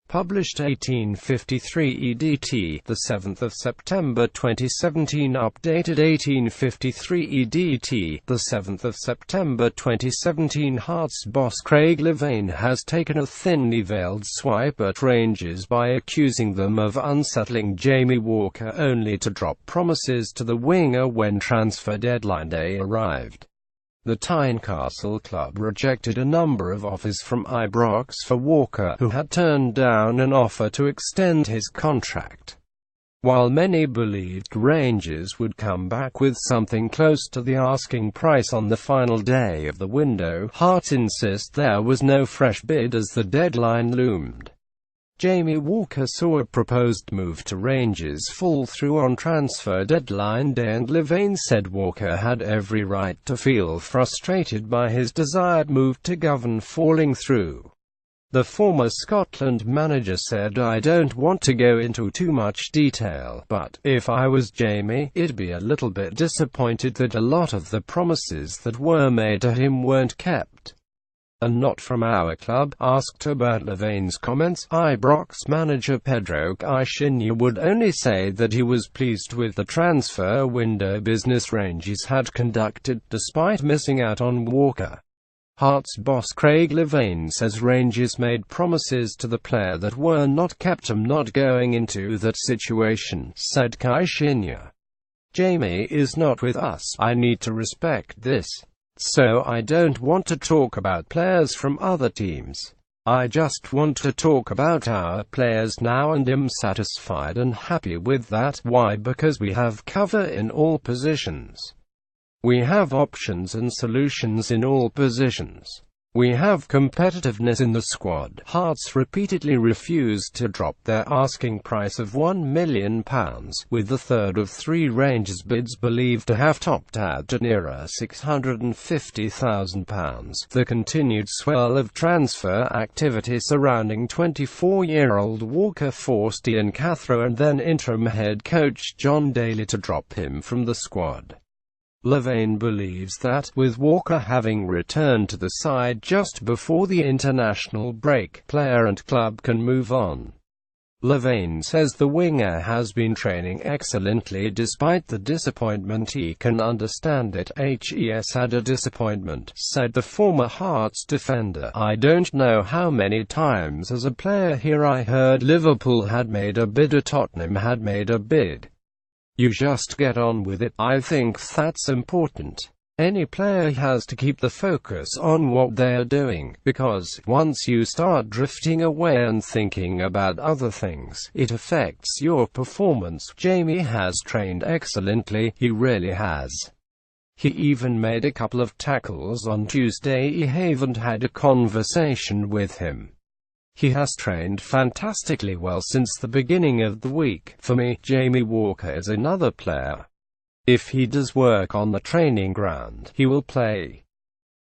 Published 1853 EDT, the 7th of September 2017. Updated 1853 EDT, the 7th of September 2017. Hearts boss Craig Levein has taken a thinly veiled swipe at Rangers by accusing them of unsettling Jamie Walker, only to drop promises to the winger when transfer deadline day arrived. The Tynecastle club rejected a number of offers from Ibrox for Walker, who had turned down an offer to extend his contract. While many believed Rangers would come back with something close to the asking price on the final day of the window, Hearts insist there was no fresh bid as the deadline loomed. Jamie Walker saw a proposed move to Rangers fall through on transfer deadline day, and Levein said Walker had every right to feel frustrated by his desired move to Govan falling through. The former Scotland manager said, "I don't want to go into too much detail, but if I was Jamie, I'd be a little bit disappointed that a lot of the promises that were made to him weren't kept." And not from our club. Asked about Levein's comments, Ibrox manager Pedro Caixinha would only say that he was pleased with the transfer window business Rangers had conducted, despite missing out on Walker. Hearts boss Craig Levein says Rangers made promises to the player that were not kept. "I'm not going into that situation," said Caixinha. "Jamie is not with us. I need to respect this. So I don't want to talk about players from other teams. I just want to talk about our players now, and I'm satisfied and happy with that. Why? Because we have cover in all positions. We have options and solutions in all positions. We have competitiveness in the squad." Hearts repeatedly refused to drop their asking price of £1 million, with the third of three Rangers bids believed to have topped out at nearer £650,000. The continued swell of transfer activity surrounding 24-year-old Walker forced Ian Cathro and then interim head coach John Daly to drop him from the squad. Levein believes that, with Walker having returned to the side just before the international break, player and club can move on. Levein says the winger has been training excellently despite the disappointment. "He can understand it. He's had a disappointment," said the former Hearts defender. "I don't know how many times as a player here I heard Liverpool had made a bid or Tottenham had made a bid. You just get on with it. I think that's important. Any player has to keep the focus on what they're doing, because once you start drifting away and thinking about other things, it affects your performance. Jamie has trained excellently, he really has. He even made a couple of tackles on Tuesday. I haven't had a conversation with him. He has trained fantastically well since the beginning of the week. For me, Jamie Walker is another player. If he does work on the training ground, he will play.